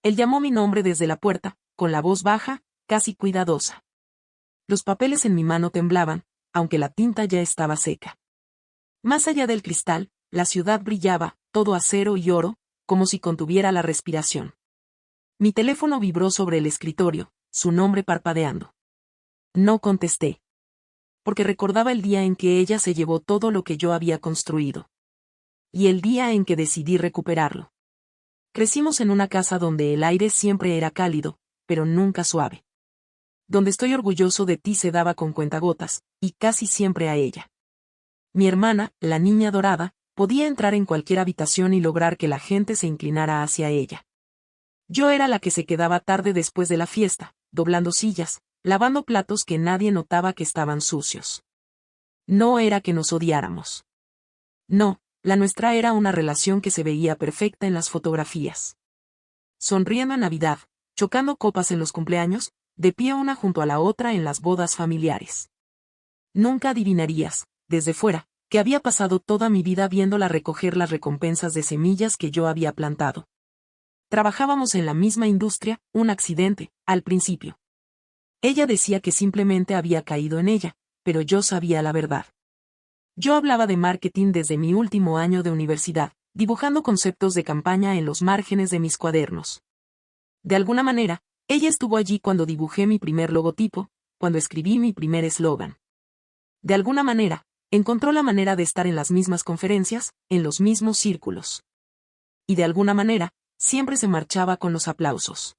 Él llamó mi nombre desde la puerta, con la voz baja, casi cuidadosa. Los papeles en mi mano temblaban, aunque la tinta ya estaba seca. Más allá del cristal, la ciudad brillaba, todo acero y oro, como si contuviera la respiración. Mi teléfono vibró sobre el escritorio, su nombre parpadeando. No contesté. Porque recordaba el día en que ella se llevó todo lo que yo había construido. Y el día en que decidí recuperarlo. Crecimos en una casa donde el aire siempre era cálido, pero nunca suave. Donde estoy orgulloso de ti se daba con cuentagotas, y casi siempre a ella. Mi hermana, la niña dorada, podía entrar en cualquier habitación y lograr que la gente se inclinara hacia ella. Yo era la que se quedaba tarde después de la fiesta, doblando sillas, lavando platos que nadie notaba que estaban sucios. No era que nos odiáramos. No, la nuestra era una relación que se veía perfecta en las fotografías. Sonriendo a Navidad, chocando copas en los cumpleaños, de pie una junto a la otra en las bodas familiares. Nunca adivinarías, desde fuera, que había pasado toda mi vida viéndola recoger las recompensas de semillas que yo había plantado. Trabajábamos en la misma industria, un accidente, al principio. Ella decía que simplemente había caído en ella, pero yo sabía la verdad. Yo hablaba de marketing desde mi último año de universidad, dibujando conceptos de campaña en los márgenes de mis cuadernos. De alguna manera, ella estuvo allí cuando dibujé mi primer logotipo, cuando escribí mi primer eslogan. De alguna manera, encontró la manera de estar en las mismas conferencias, en los mismos círculos. Y de alguna manera, siempre se marchaba con los aplausos.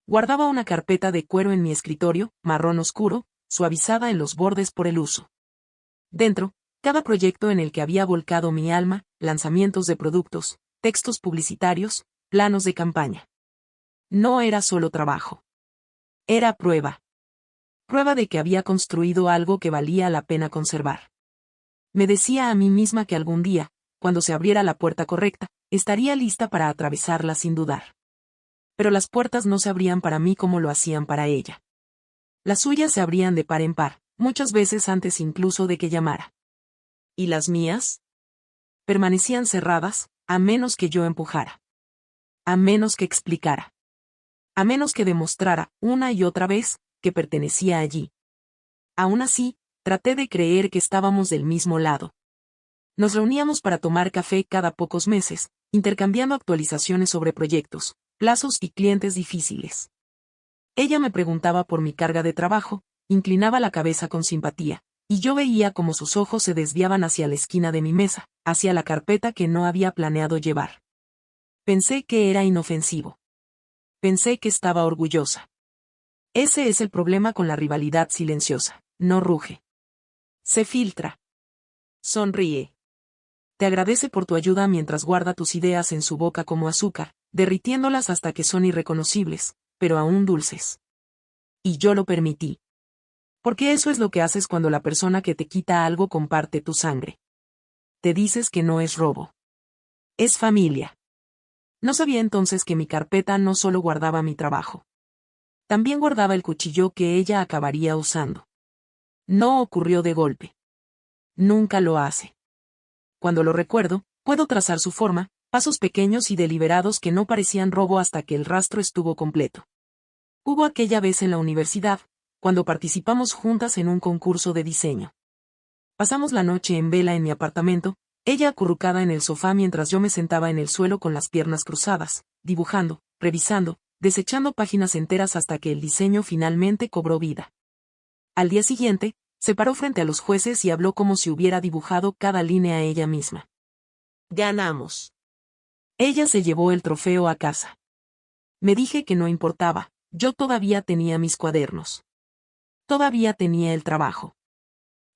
Guardaba una carpeta de cuero en mi escritorio, marrón oscuro, suavizada en los bordes por el uso. Dentro, cada proyecto en el que había volcado mi alma, lanzamientos de productos, textos publicitarios, planos de campaña. No era solo trabajo. Era prueba. Prueba de que había construido algo que valía la pena conservar. Me decía a mí misma que algún día, cuando se abriera la puerta correcta, estaría lista para atravesarla sin dudar. Pero las puertas no se abrían para mí como lo hacían para ella. Las suyas se abrían de par en par, muchas veces antes incluso de que llamara. ¿Y las mías? Permanecían cerradas, a menos que yo empujara. A menos que explicara. A menos que demostrara, una y otra vez, que pertenecía allí. Aún así, traté de creer que estábamos del mismo lado. Nos reuníamos para tomar café cada pocos meses, intercambiando actualizaciones sobre proyectos, plazos y clientes difíciles. Ella me preguntaba por mi carga de trabajo, inclinaba la cabeza con simpatía, y yo veía cómo sus ojos se desviaban hacia la esquina de mi mesa, hacia la carpeta que no había planeado llevar. Pensé que era inofensivo. Pensé que estaba orgullosa. Ese es el problema con la rivalidad silenciosa, no ruge. Se filtra. Sonríe. Te agradece por tu ayuda mientras guarda tus ideas en su boca como azúcar, derritiéndolas hasta que son irreconocibles, pero aún dulces. Y yo lo permití. Porque eso es lo que haces cuando la persona que te quita algo comparte tu sangre. Te dices que no es robo. Es familia. No sabía entonces que mi carpeta no solo guardaba mi trabajo. También guardaba el cuchillo que ella acabaría usando. No ocurrió de golpe. Nunca lo hace. Cuando lo recuerdo, puedo trazar su forma, pasos pequeños y deliberados que no parecían robo hasta que el rastro estuvo completo. Hubo aquella vez en la universidad, cuando participamos juntas en un concurso de diseño. Pasamos la noche en vela en mi apartamento, ella acurrucada en el sofá mientras yo me sentaba en el suelo con las piernas cruzadas, dibujando, revisando, desechando páginas enteras hasta que el diseño finalmente cobró vida. Al día siguiente, se paró frente a los jueces y habló como si hubiera dibujado cada línea ella misma. Ganamos. Ella se llevó el trofeo a casa. Me dije que no importaba, yo todavía tenía mis cuadernos. Todavía tenía el trabajo.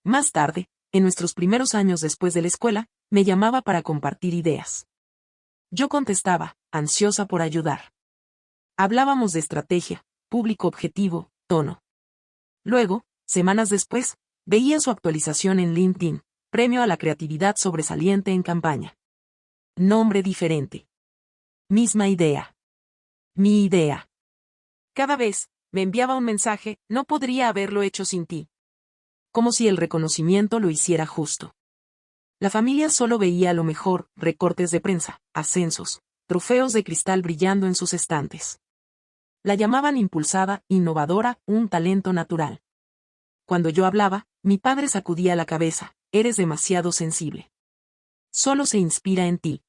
Más tarde, en nuestros primeros años después de la escuela, me llamaba para compartir ideas. Yo contestaba, ansiosa por ayudar. Hablábamos de estrategia, público objetivo, tono. Luego, semanas después, veía su actualización en LinkedIn, premio a la creatividad sobresaliente en campaña. Nombre diferente. Misma idea. Mi idea. Cada vez, me enviaba un mensaje, no podría haberlo hecho sin ti. Como si el reconocimiento lo hiciera justo. La familia solo veía lo mejor, recortes de prensa, ascensos, trofeos de cristal brillando en sus estantes. La llamaban impulsada, innovadora, un talento natural. Cuando yo hablaba, mi padre sacudía la cabeza: eres demasiado sensible. Solo se inspira en ti.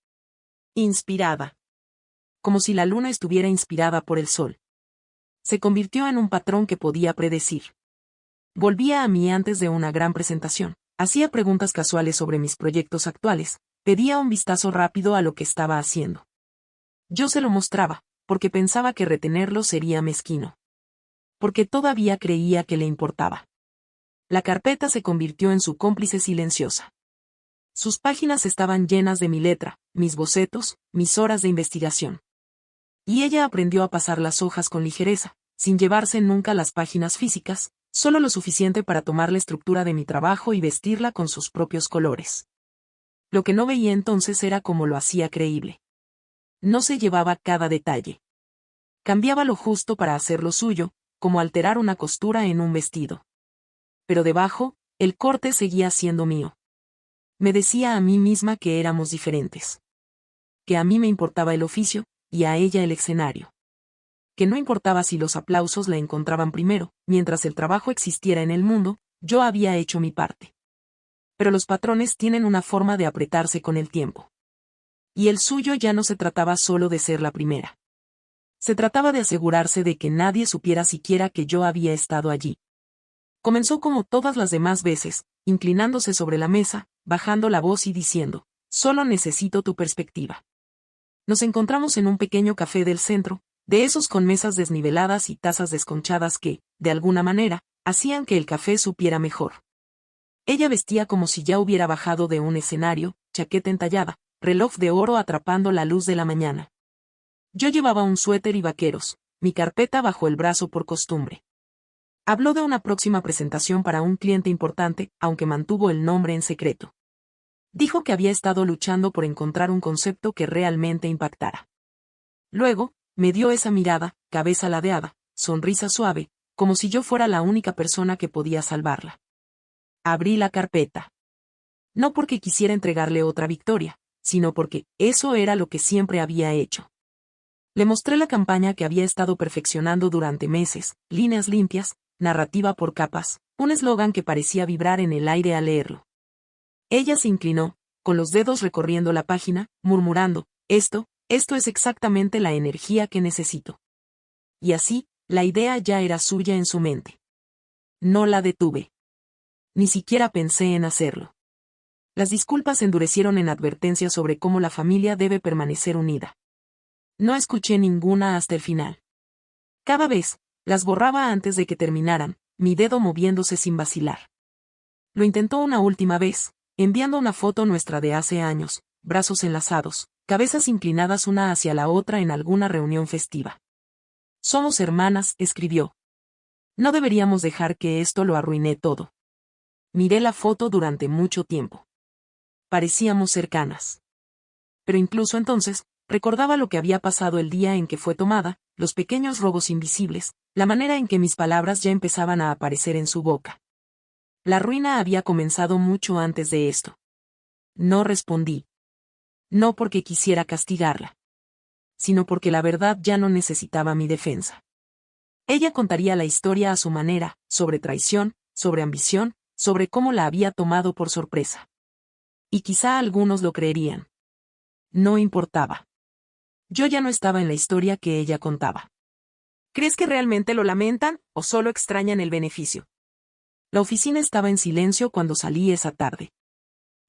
Inspirada. Como si la luna estuviera inspirada por el sol. Se convirtió en un patrón que podía predecir. Volvía a mí antes de una gran presentación, hacía preguntas casuales sobre mis proyectos actuales, pedía un vistazo rápido a lo que estaba haciendo. Yo se lo mostraba, porque pensaba que retenerlo sería mezquino. Porque todavía creía que le importaba. La carpeta se convirtió en su cómplice silenciosa. Sus páginas estaban llenas de mi letra, mis bocetos, mis horas de investigación. Y ella aprendió a pasar las hojas con ligereza, sin llevarse nunca las páginas físicas, solo lo suficiente para tomar la estructura de mi trabajo y vestirla con sus propios colores. Lo que no veía entonces era cómo lo hacía creíble. No se llevaba cada detalle. Cambiaba lo justo para hacer lo suyo, como alterar una costura en un vestido. Pero debajo, el corte seguía siendo mío. Me decía a mí misma que éramos diferentes. Que a mí me importaba el oficio, y a ella el escenario. Que no importaba si los aplausos la encontraban primero, mientras el trabajo existiera en el mundo, yo había hecho mi parte. Pero los patrones tienen una forma de apretarse con el tiempo. Y el suyo ya no se trataba solo de ser la primera. Se trataba de asegurarse de que nadie supiera siquiera que yo había estado allí. Comenzó como todas las demás veces, inclinándose sobre la mesa, bajando la voz y diciendo: solo necesito tu perspectiva. Nos encontramos en un pequeño café del centro, de esos con mesas desniveladas y tazas desconchadas que, de alguna manera, hacían que el café supiera mejor. Ella vestía como si ya hubiera bajado de un escenario, chaqueta entallada, reloj de oro atrapando la luz de la mañana. Yo llevaba un suéter y vaqueros, mi carpeta bajo el brazo por costumbre. Habló de una próxima presentación para un cliente importante, aunque mantuvo el nombre en secreto. Dijo que había estado luchando por encontrar un concepto que realmente impactara. Luego, me dio esa mirada, cabeza ladeada, sonrisa suave, como si yo fuera la única persona que podía salvarla. Abrí la carpeta. No porque quisiera entregarle otra victoria, sino porque eso era lo que siempre había hecho. Le mostré la campaña que había estado perfeccionando durante meses, líneas limpias, narrativa por capas, un eslogan que parecía vibrar en el aire al leerlo. Ella se inclinó, con los dedos recorriendo la página, murmurando: esto es exactamente la energía que necesito. Y así, la idea ya era suya en su mente. No la detuve. Ni siquiera pensé en hacerlo. Las disculpas endurecieron en advertencias sobre cómo la familia debe permanecer unida. No escuché ninguna hasta el final. Cada vez, las borraba antes de que terminaran, mi dedo moviéndose sin vacilar. Lo intentó una última vez, enviando una foto nuestra de hace años, brazos enlazados, cabezas inclinadas una hacia la otra en alguna reunión festiva. Somos hermanas, escribió. No deberíamos dejar que esto lo arruine todo. Miré la foto durante mucho tiempo. Parecíamos cercanas. Pero incluso entonces, recordaba lo que había pasado el día en que fue tomada, los pequeños robos invisibles, la manera en que mis palabras ya empezaban a aparecer en su boca. La ruina había comenzado mucho antes de esto. No respondí. No porque quisiera castigarla, sino porque la verdad ya no necesitaba mi defensa. Ella contaría la historia a su manera, sobre traición, sobre ambición, sobre cómo la había tomado por sorpresa. Y quizá algunos lo creerían. No importaba. Yo ya no estaba en la historia que ella contaba. ¿Crees que realmente lo lamentan, o solo extrañan el beneficio? La oficina estaba en silencio cuando salí esa tarde.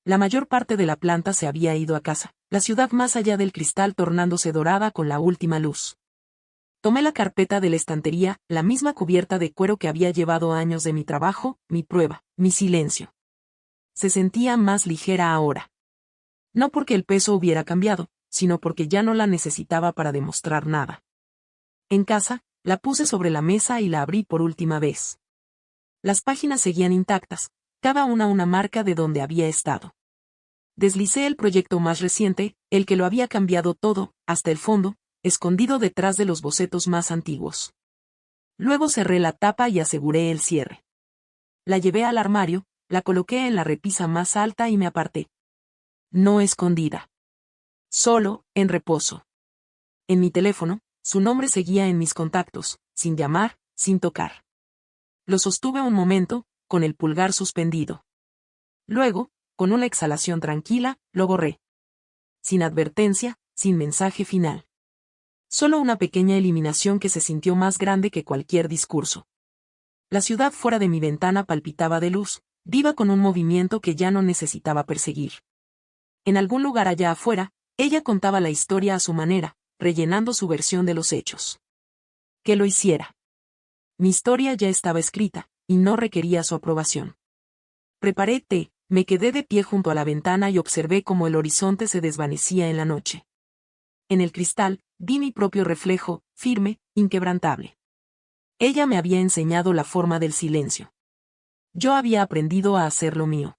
La mayor parte de la planta se había ido a casa, la ciudad más allá del cristal tornándose dorada con la última luz. Tomé la carpeta de la estantería, la misma cubierta de cuero que había llevado años de mi trabajo, mi prueba, mi silencio. Se sentía más ligera ahora. No porque el peso hubiera cambiado, sino porque ya no la necesitaba para demostrar nada. En casa, la puse sobre la mesa y la abrí por última vez. Las páginas seguían intactas, cada una marca de donde había estado. Deslicé el proyecto más reciente, el que lo había cambiado todo, hasta el fondo, escondido detrás de los bocetos más antiguos. Luego cerré la tapa y aseguré el cierre. La llevé al armario, la coloqué en la repisa más alta y me aparté. No escondida. Solo, en reposo. En mi teléfono, su nombre seguía en mis contactos, sin llamar, sin tocar. Lo sostuve un momento, con el pulgar suspendido. Luego, con una exhalación tranquila, lo borré. Sin advertencia, sin mensaje final. Solo una pequeña eliminación que se sintió más grande que cualquier discurso. La ciudad fuera de mi ventana palpitaba de luz, viva con un movimiento que ya no necesitaba perseguir. En algún lugar allá afuera, ella contaba la historia a su manera, rellenando su versión de los hechos. Que lo hiciera. Mi historia ya estaba escrita, y no requería su aprobación. Preparé té, me quedé de pie junto a la ventana y observé cómo el horizonte se desvanecía en la noche. En el cristal, vi mi propio reflejo, firme, inquebrantable. Ella me había enseñado la forma del silencio. Yo había aprendido a hacer lo mío.